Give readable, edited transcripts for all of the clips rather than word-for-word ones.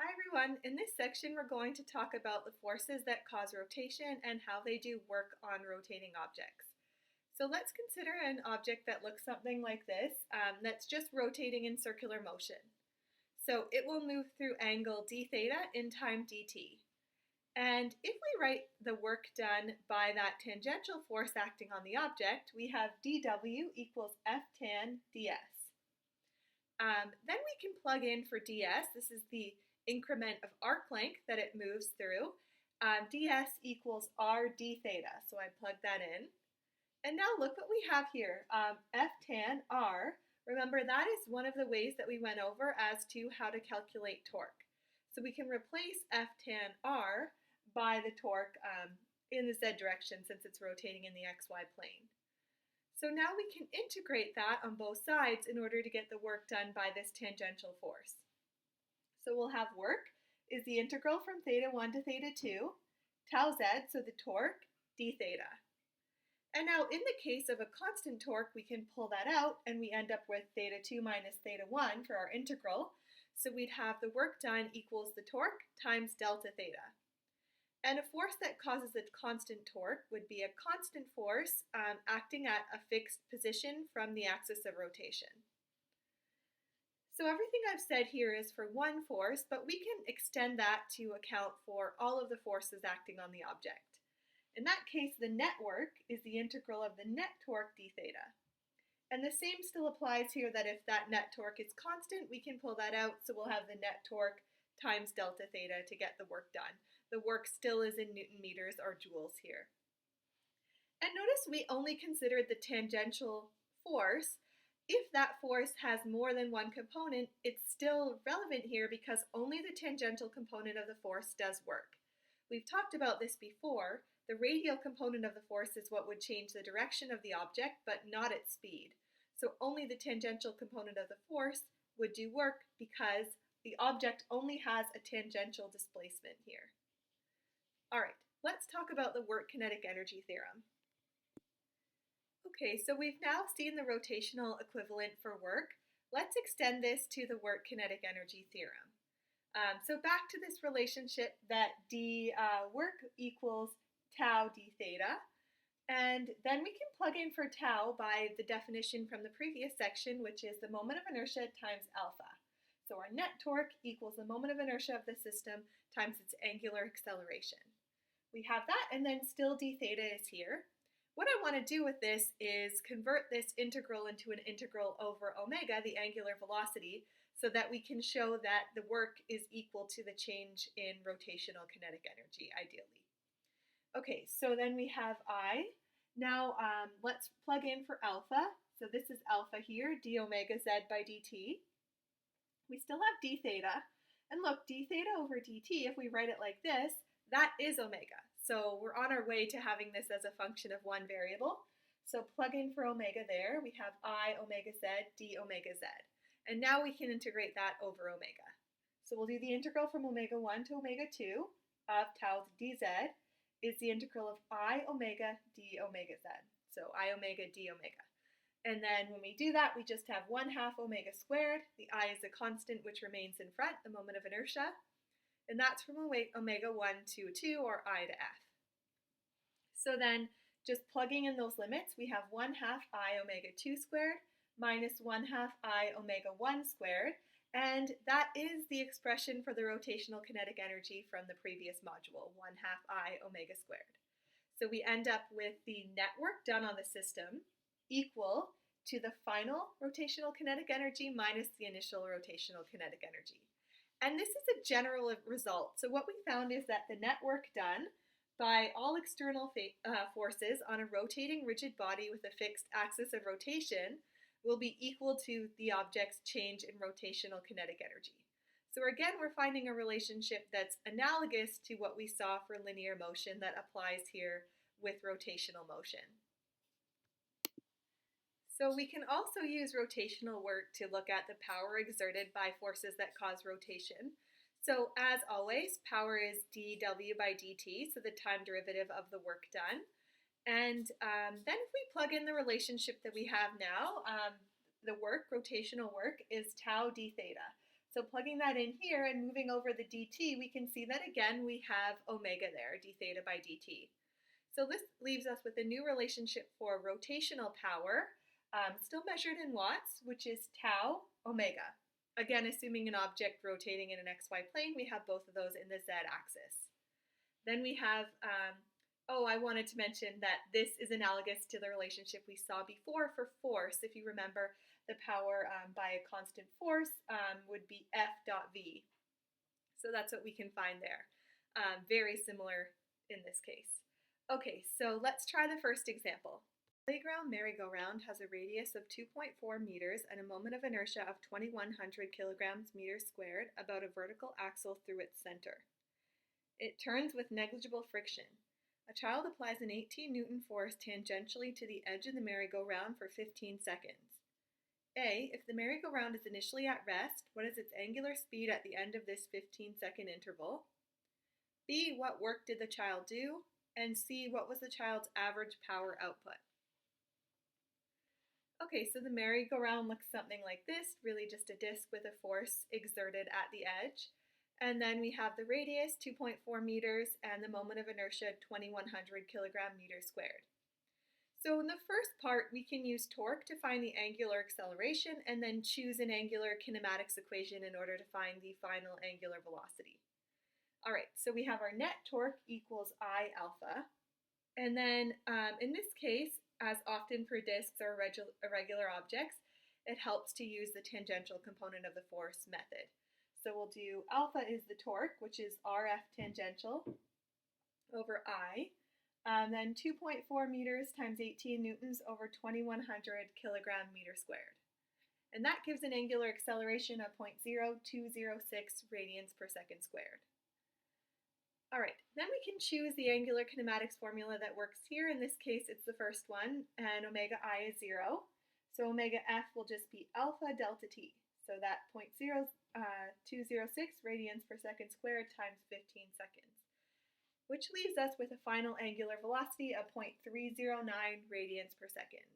Hi everyone, in this section we're going to talk about the forces that cause rotation and how they do work on rotating objects. So let's consider an object that looks something like this, that's just rotating in circular motion. So it will move through angle d theta in time dt. And if we write the work done by that tangential force acting on the object, we have dw equals f tan ds. Then we can plug in for ds. This is the increment of arc length that it moves through. ds equals r d theta, so I plug that in. And now look what we have here, f tan r. Remember, that is one of the ways that we went over as to how to calculate torque. So we can replace f tan r by the torque in the z direction since it's rotating in the xy plane. So now we can integrate that on both sides in order to get the work done by this tangential force. So we'll have work is the integral from theta 1 to theta 2, tau z, so the torque, d theta. And now in the case of a constant torque, we can pull that out and we end up with theta 2 minus theta 1 for our integral. So we'd have the work done equals the torque times delta theta. And a force that causes a constant torque would be a constant force acting at a fixed position from the axis of rotation. So everything I've said here is for one force, but we can extend that to account for all of the forces acting on the object. In that case, the net work is the integral of the net torque d theta. And the same still applies here, that if that net torque is constant, we can pull that out, so we'll have the net torque times delta theta to get the work done. The work still is in Newton meters or joules here. And notice we only considered the tangential force. If that force has more than one component, it's still relevant here because only the tangential component of the force does work. We've talked about this before. The radial component of the force is what would change the direction of the object, but not its speed. So only the tangential component of the force would do work because the object only has a tangential displacement here. All right, let's talk about the work kinetic energy theorem. Okay, so we've now seen the rotational equivalent for work. Let's extend this to the work kinetic energy theorem. So back to this relationship that d work equals tau d theta, and then we can plug in for tau by the definition from the previous section, which is the moment of inertia times alpha. So our net torque equals the moment of inertia of the system times its angular acceleration. We have that, and then still d theta is here. What I want to do with this is convert this integral into an integral over omega, the angular velocity, so that we can show that the work is equal to the change in rotational kinetic energy, ideally. Okay, so then we have I. Now let's plug in for alpha. So this is alpha here, d omega z by dt. We still have d theta. And look, d theta over dt, if we write it like this, that is omega. So we're on our way to having this as a function of one variable. So plug in for omega there. We have I omega z d omega z. And now we can integrate that over omega. So we'll do the integral from omega 1 to omega 2 of tau dz is the integral of I omega d omega z. So I omega d omega. And then when we do that, we just have 1/2 omega squared. The I is a constant which remains in front, the moment of inertia. And that's from omega 1 to 2, or I to f. So then, just plugging in those limits, we have 1/2 I omega 2 squared minus 1/2 I omega 1 squared. And that is the expression for the rotational kinetic energy from the previous module, 1/2 I omega squared. So we end up with the net work done on the system equal to the final rotational kinetic energy minus the initial rotational kinetic energy. And this is a general result. So what we found is that the net work done by all external forces on a rotating rigid body with a fixed axis of rotation will be equal to the object's change in rotational kinetic energy. So again, we're finding a relationship that's analogous to what we saw for linear motion that applies here with rotational motion. So we can also use rotational work to look at the power exerted by forces that cause rotation. So as always, power is dw by dt, so the time derivative of the work done. And then if we plug in the relationship that we have now, the work, rotational work, is tau d theta. So plugging that in here and moving over the dt, we can see that again we have omega there, d theta by dt. So this leaves us with a new relationship for rotational power, still measured in watts, which is tau omega. Again, assuming an object rotating in an xy plane, we have both of those in the z-axis. Then we have, I wanted to mention that this is analogous to the relationship we saw before for force. If you remember, the power by a constant force would be F dot V. So that's what we can find there. Very similar in this case. Okay, so let's try the first example. Playground merry-go-round has a radius of 2.4 meters and a moment of inertia of 2,100 kilograms meters squared about a vertical axle through its center. It turns with negligible friction. A child applies an 18 Newton force tangentially to the edge of the merry-go-round for 15 seconds. A, if the merry-go-round is initially at rest, what is its angular speed at the end of this 15-second interval? B, what work did the child do? And C, what was the child's average power output? Okay, so the merry-go-round looks something like this, really just a disc with a force exerted at the edge. And then we have the radius, 2.4 meters, and the moment of inertia, 2,100 kilogram meters squared. So in the first part, we can use torque to find the angular acceleration and then choose an angular kinematics equation in order to find the final angular velocity. All right, so we have our net torque equals I alpha. And then in this case, as often for disks or irregular objects, it helps to use the tangential component of the force method. So we'll do alpha is the torque, which is RF tangential over I. Then 2.4 meters times 18 newtons over 2,100 kilogram meter squared. And that gives an angular acceleration of 0.0206 radians per second squared. All right, then we can choose the angular kinematics formula that works here. In this case, it's the first one, and omega I is 0. So omega F will just be alpha delta T. So that 0.0206 radians per second squared times 15 seconds, which leaves us with a final angular velocity of 0.309 radians per second.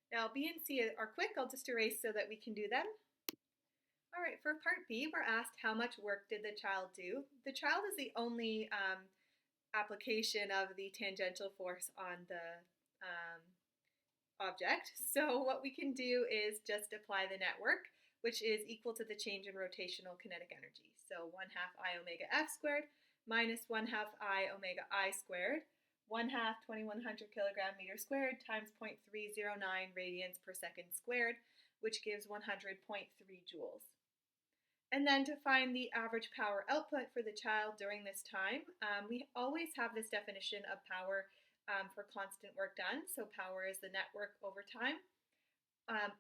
Now B and C are quick, I'll just erase so that we can do them. All right, for part B, we're asked how much work did the child do. The child is the only application of the tangential force on the object. So what we can do is just apply the net work, which is equal to the change in rotational kinetic energy. So 1/2 I omega F squared minus 1/2 I omega I squared, 1/2 2,100 kilogram meter squared times 0.309 radians per second squared, which gives 100.3 joules. And then to find the average power output for the child during this time, we always have this definition of power for constant work done. So power is the net work over time.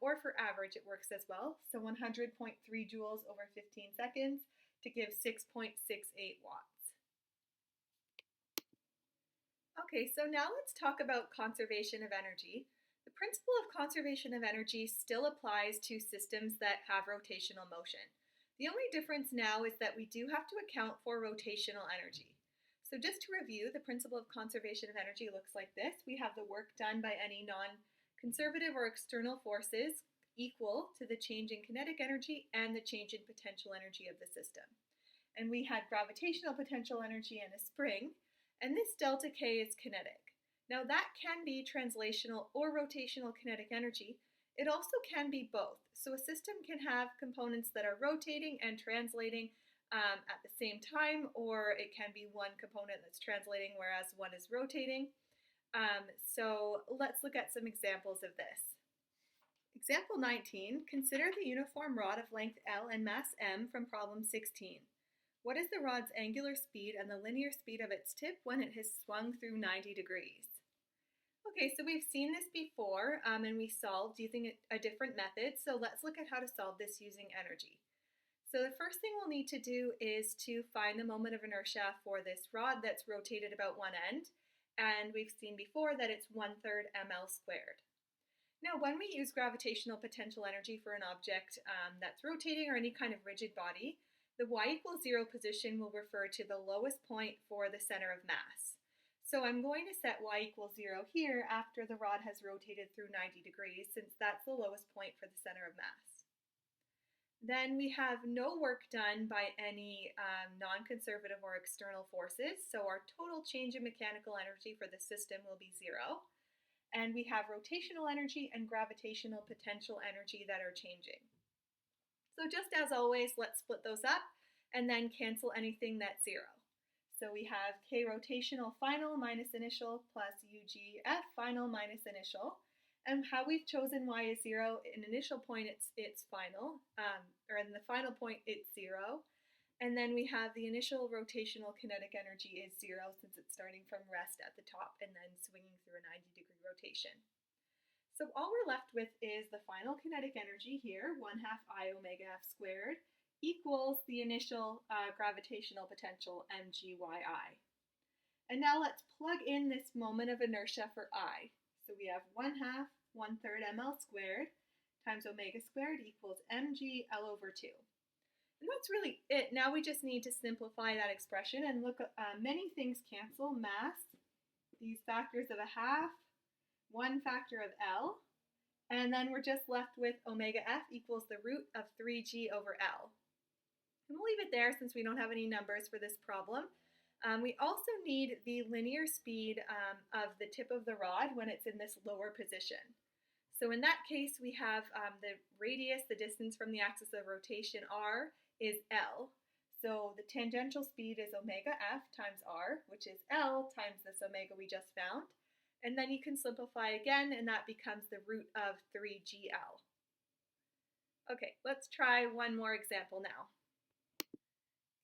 Or for average, it works as well. So 100.3 joules over 15 seconds to give 6.68 watts. Okay, so now let's talk about conservation of energy. The principle of conservation of energy still applies to systems that have rotational motion. The only difference now is that we do have to account for rotational energy. So just to review, the principle of conservation of energy looks like this. We have the work done by any non-conservative or external forces equal to the change in kinetic energy and the change in potential energy of the system. And we had gravitational potential energy and a spring, and this delta K is kinetic. Now that can be translational or rotational kinetic energy. It also can be both. So a system can have components that are rotating and translating at the same time, or it can be one component that's translating whereas one is rotating. So let's look at some examples of this. Example 19, consider the uniform rod of length L and mass M from problem 16. What is the rod's angular speed and the linear speed of its tip when it has swung through 90 degrees? Okay, so we've seen this before and we solved using a different method. So let's look at how to solve this using energy. So the first thing we'll need to do is to find the moment of inertia for this rod that's rotated about one end. And we've seen before that it's 1/3 ml squared. Now, when we use gravitational potential energy for an object that's rotating or any kind of rigid body, the y=0 position will refer to the lowest point for the center of mass. So I'm going to set y=0 here after the rod has rotated through 90 degrees, since that's the lowest point for the center of mass. Then we have no work done by any non-conservative or external forces, so our total change in mechanical energy for the system will be 0. And we have rotational energy and gravitational potential energy that are changing. So just as always, let's split those up and then cancel anything that's 0. So we have K rotational final minus initial plus UGF final minus initial. And how we've chosen y is 0, in initial point it's final, or in the final point it's 0. And then we have the initial rotational kinetic energy is 0 since it's starting from rest at the top and then swinging through a 90-degree rotation. So all we're left with is the final kinetic energy here, 1/2 I omega F squared, equals the initial gravitational potential mgyi. And now let's plug in this moment of inertia for I. So we have 1/2 1/3 ml squared times omega squared equals mg L over 2. And that's really it. Now we just need to simplify that expression and look at many things cancel. Mass, these factors of 1/2, one factor of L, and then we're just left with omega F equals the root of 3g over L. And we'll leave it there since we don't have any numbers for this problem. We also need the linear speed of the tip of the rod when it's in this lower position. So in that case, we have the radius, the distance from the axis of rotation, r, is L. So the tangential speed is omega F times r, which is L times this omega we just found. And then you can simplify again, and that becomes the root of 3gl. Okay, let's try one more example now.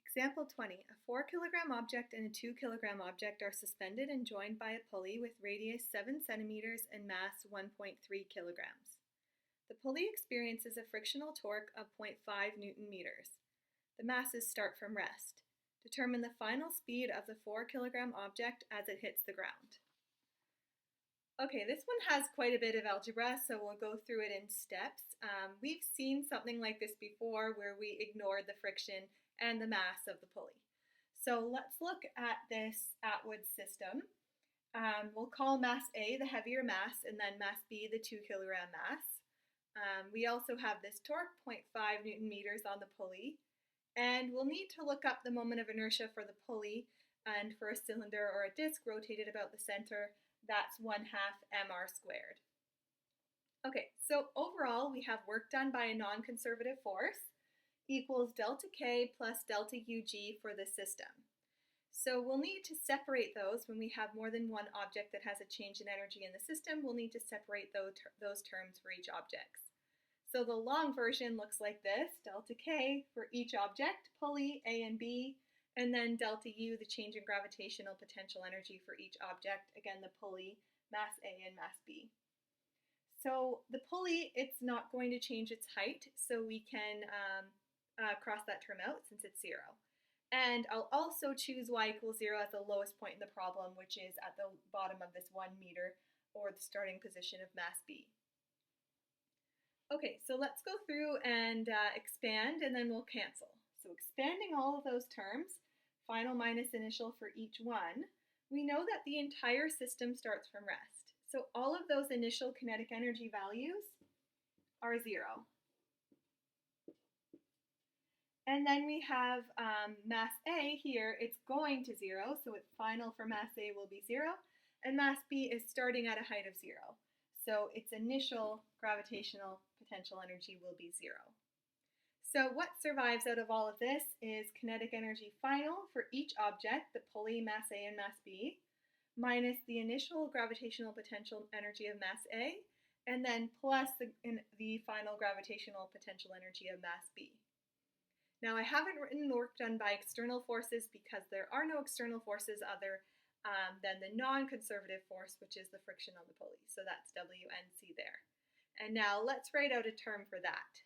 Example 20. A 4-kilogram object and a 2-kilogram object are suspended and joined by a pulley with radius 7 centimeters and mass 1.3 kilograms. The pulley experiences a frictional torque of 0.5 newton meters. The masses start from rest. Determine the final speed of the 4-kilogram object as it hits the ground. Okay, this one has quite a bit of algebra, so we'll go through it in steps. We've seen something like this before where we ignored the friction and the mass of the pulley. So let's look at this Atwood system. We'll call mass A the heavier mass and then mass B the 2-kilogram mass. We also have this torque, 0.5 newton meters on the pulley. And we'll need to look up the moment of inertia for the pulley, and for a cylinder or a disc rotated about the center, that's 1/2 mr squared. Okay, so overall we have work done by a non-conservative force equals delta K plus delta UG for the system. So we'll need to separate those when we have more than one object that has a change in energy in the system. We'll need to separate those terms for each object. So the long version looks like this, delta K for each object, pulley A and B, and then delta U, the change in gravitational potential energy for each object, again the pulley, mass A and mass B. So the pulley, it's not going to change its height, so we can cross that term out since it's 0. And I'll also choose y equals 0 as the lowest point in the problem, which is at the bottom of this 1 meter, or the starting position of mass B. Okay, so let's go through and expand, and then we'll cancel. So expanding all of those terms, final minus initial for each one, we know that the entire system starts from rest. So all of those initial kinetic energy values are 0. And then we have mass A here, it's going to 0, so its final for mass A will be 0, and mass B is starting at a height of 0. So its initial gravitational potential energy will be 0. So what survives out of all of this is kinetic energy final for each object, the pulley, mass A and mass B, minus the initial gravitational potential energy of mass A, and then plus the final gravitational potential energy of mass B. Now I haven't written work done by external forces because there are no external forces other than the non-conservative force, which is the friction on the pulley. So that's WNC there. And now let's write out a term for that.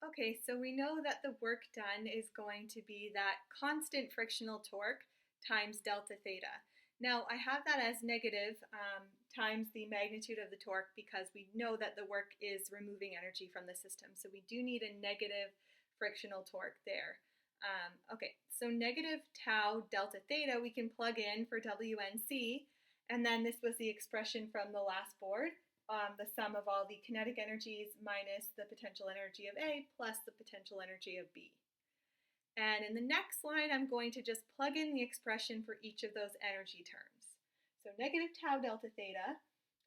Okay, so we know that the work done is going to be that constant frictional torque times delta theta. Now I have that as negative times the magnitude of the torque because we know that the work is removing energy from the system. So we do need a negative frictional torque there. Okay, so negative tau delta theta we can plug in for WNC, and then this was the expression from the last board. the sum of all the kinetic energies minus the potential energy of A plus the potential energy of B. And in the next line, I'm going to just plug in the expression for each of those energy terms. So negative tau delta theta,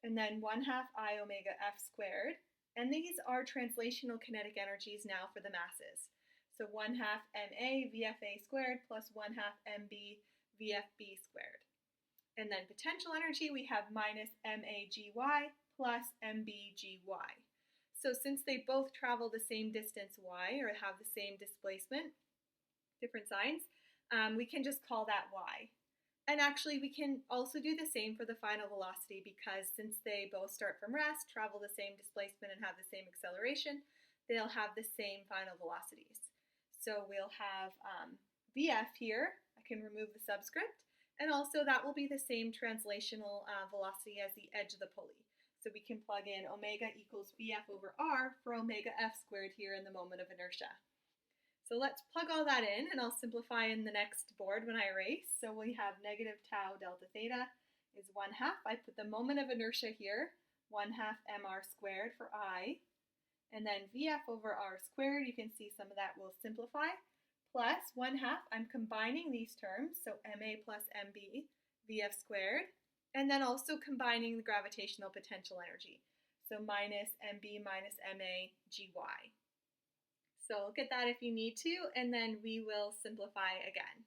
and then 1/2 I omega F squared. And these are translational kinetic energies now for the masses. So 1/2 ma VFA squared plus 1/2 mb VFB squared. And then potential energy, we have minus MAGY plus MBGY. So since they both travel the same distance y, or have the same displacement, different signs, we can just call that y. And actually we can also do the same for the final velocity, because since they both start from rest, travel the same displacement, and have the same acceleration, they'll have the same final velocities. So we'll have VF here. I can remove the subscript. And also that will be the same translational velocity as the edge of the pulley. So we can plug in omega equals VF over R for omega F squared here in the moment of inertia. So let's plug all that in, and I'll simplify in the next board when I erase. So we have negative tau delta theta is 1/2. I put the moment of inertia here, 1/2 mr squared for I. And then VF over R squared, you can see some of that will simplify, plus 1/2, I'm combining these terms, so MA plus MB, VF squared, and then also combining the gravitational potential energy, so minus MB minus MA GY. So look at that if you need to, and then we will simplify again.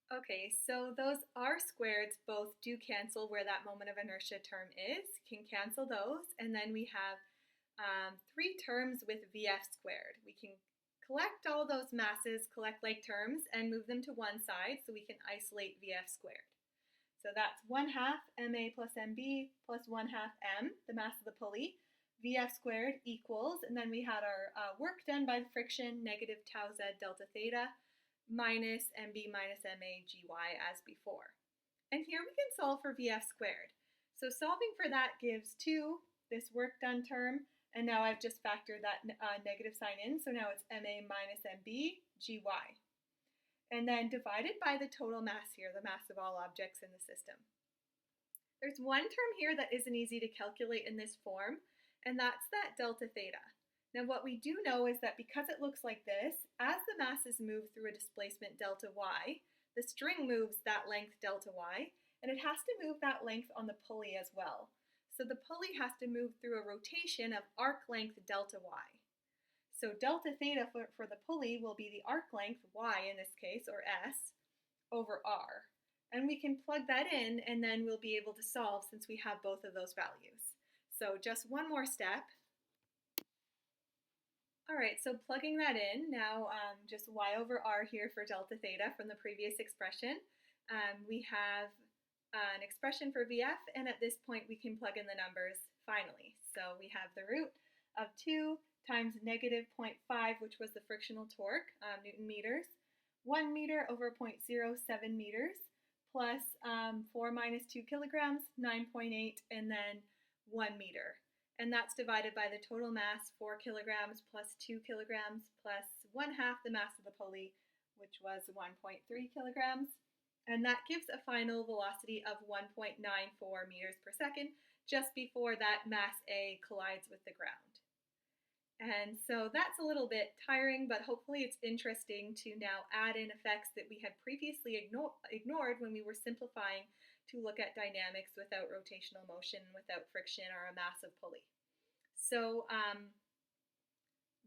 Okay, so those R squareds both do cancel where that moment of inertia term is. You can cancel those, and then we have 3 terms with VF squared. We can collect all those masses, collect like terms, and move them to one side so we can isolate VF squared. So that's 1/2 MA plus MB plus 1/2 M, the mass of the pulley, VF squared equals, and then we had our work done by the friction, negative tau z delta theta, minus MB minus MA GY as before. And here we can solve for VF squared. So solving for that gives 2, this work done term, and now I've just factored that negative sign in, so now it's MA minus MB GY. And then divided by the total mass here, the mass of all objects in the system. There's one term here that isn't easy to calculate in this form, and that's that delta theta. Now what we do know is that because it looks like this, as the masses move through a displacement delta y, the string moves that length delta y, and it has to move that length on the pulley as well. So the pulley has to move through a rotation of arc length delta y. So delta theta for the pulley will be the arc length, y in this case, or s, over r. And we can plug that in, and then we'll be able to solve since we have both of those values. So just one more step. All right, so plugging that in, now just y over r here for delta theta from the previous expression. We have an expression for VF, and at this point we can plug in the numbers finally. So we have the root of 2 times negative 0.5, which was the frictional torque, Newton meters, 1 meter over 0.07 meters, plus 4 minus 2 kilograms, 9.8, and then 1 meter. And that's divided by the total mass, 4 kilograms plus 2 kilograms plus 1/2 the mass of the pulley, which was 1.3 kilograms. And that gives a final velocity of 1.94 meters per second, just before that mass A collides with the ground. And so that's a little bit tiring, but hopefully it's interesting to now add in effects that we had previously ignored when we were simplifying to look at dynamics without rotational motion, without friction or a massive pulley. So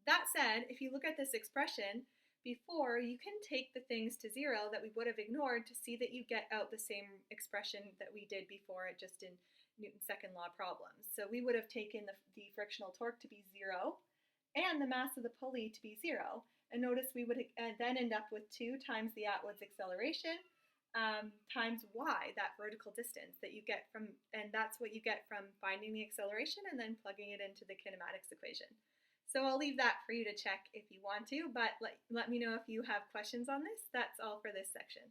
that said, if you look at this expression, before you can take the things to 0 that we would have ignored to see that you get out the same expression that we did before, just in Newton's second law problems. So we would have taken the frictional torque to be 0 and the mass of the pulley to be 0. And notice we would then end up with 2 times the outwards acceleration times y, that vertical distance that you get from, and that's what you get from finding the acceleration and then plugging it into the kinematics equation. So I'll leave that for you to check if you want to, but let me know if you have questions on this. That's all for this section.